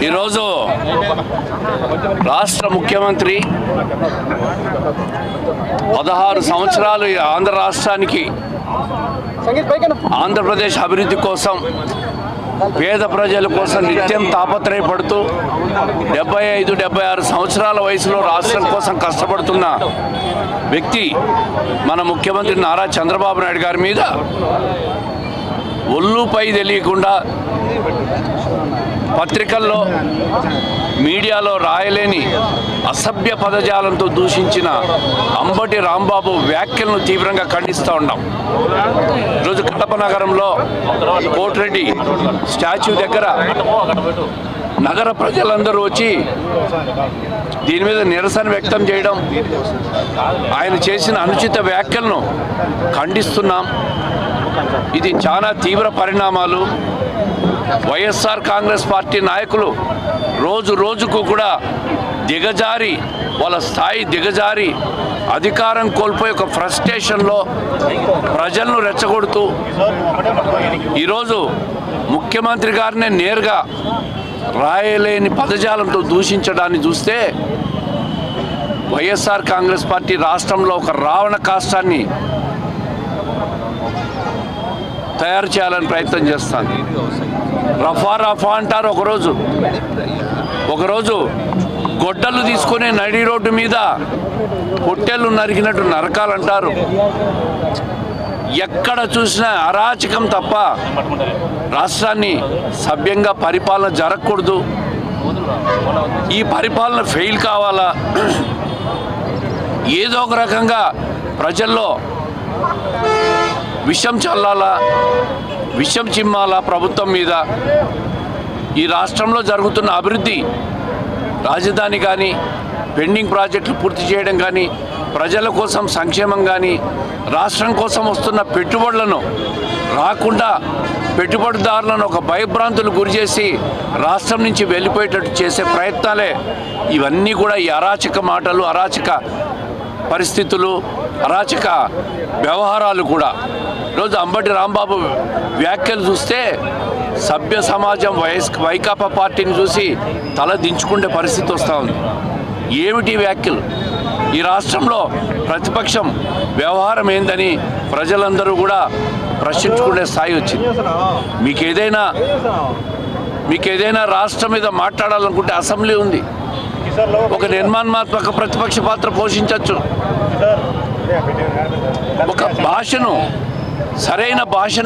ఈరోజు రాష్ట్ర ముఖ్యమంత్రి 16 సంవత్సరాలు ఆంధ్ర రాష్ట్రానికి ఆంధ్రప్రదేశ్ అభివృద్ధి కోసం పేద ప్రజల కోసం నిత్యం తాపత్రయపడుతూ 75-76 సంవత్సరాల వయసులో రాష్ట్రం కోసం కష్టపడుతున్న వ్యక్తి మన ముఖ్యమంత్రి నారా చంద్రబాబు నాయుడు గారి మీద ఒళ్ళుపై తెలియకుండా పత్రికల్లో మీడియాలో రాయలేని అసభ్య పదజాలంతో దూషించిన అంబటి రాంబాబు వ్యాఖ్యలను తీవ్రంగా ఖండిస్తూ ఉన్నాం. ఈరోజు కడప నగరంలో కోటిరెడ్డి స్టాచ్యూ దగ్గర నగర ప్రజలందరూ వచ్చి దీని మీద నిరసన వ్యక్తం చేయడం, ఆయన చేసిన అనుచిత వ్యాఖ్యలను ఖండిస్తున్నాం. ఇది చాలా తీవ్ర పరిణామాలు. వైఎస్ఆర్ కాంగ్రెస్ పార్టీ నాయకులు రోజు రోజుకు కూడా దిగజారి, వాళ్ళ స్థాయి దిగజారి అధికారం కోల్పోయి ఒక ఫ్రస్ట్రేషన్లో ప్రజలను రెచ్చగొడుతూ ఈరోజు ముఖ్యమంత్రి గారిని నేరుగా రాయలేని పదజాలంతో దూషించడాన్ని చూస్తే వైఎస్ఆర్ కాంగ్రెస్ పార్టీ రాష్ట్రంలో ఒక రావణ కాష్టాన్ని తయారు చేయాలని ప్రయత్నం చేస్తాను. రఫా రఫా అంటారు ఒకరోజు గొడ్డలు తీసుకుని నడి రోడ్డు మీద పొట్టెళ్ళు నరికినట్టు నరకాలంటారు. ఎక్కడ చూసినా అరాచకం తప్ప రాష్ట్రాన్ని సభ్యంగా పరిపాలన జరగకూడదు. ఈ పరిపాలన ఫెయిల్ కావాలా, ఏదో ఒక రకంగా ప్రజల్లో విషం చల్లాలా, విషం చిమ్మాలా ప్రభుత్వం మీద. ఈ రాష్ట్రంలో జరుగుతున్న అభివృద్ధి, రాజధాని కానీ, పెండింగ్ ప్రాజెక్టులు పూర్తి చేయడం కానీ, ప్రజల కోసం సంక్షేమం కానీ, రాష్ట్రం కోసం వస్తున్న పెట్టుబడులను రాకుండా పెట్టుబడిదారులను ఒక భయభ్రాంతులు గురి చేసి రాష్ట్రం నుంచి వెళ్ళిపోయేటట్టు చేసే ప్రయత్నాలే ఇవన్నీ కూడా. ఈ అరాచక మాటలు, అరాచక పరిస్థితులు, అరాచక వ్యవహారాలు కూడా. ఈరోజు అంబటి రాంబాబు వ్యాఖ్యలు చూస్తే సభ్య సమాజం వైకాపా పార్టీని చూసి తల దించుకునే పరిస్థితి వస్తూ ఉంది. ఏమిటి వ్యాఖ్యలు? ఈ రాష్ట్రంలో ప్రతిపక్షం వ్యవహారం ఏందని ప్రజలందరూ కూడా ప్రశ్నించుకునే స్థాయి వచ్చింది. మీకేదైనా రాష్ట్రం మీద మాట్లాడాలనుకుంటే అసెంబ్లీ ఉంది. ఒక నిర్మాణాత్మక ప్రతిపక్ష పాత్ర పోషించవచ్చు. ఒక భాషను, సరైన భాషను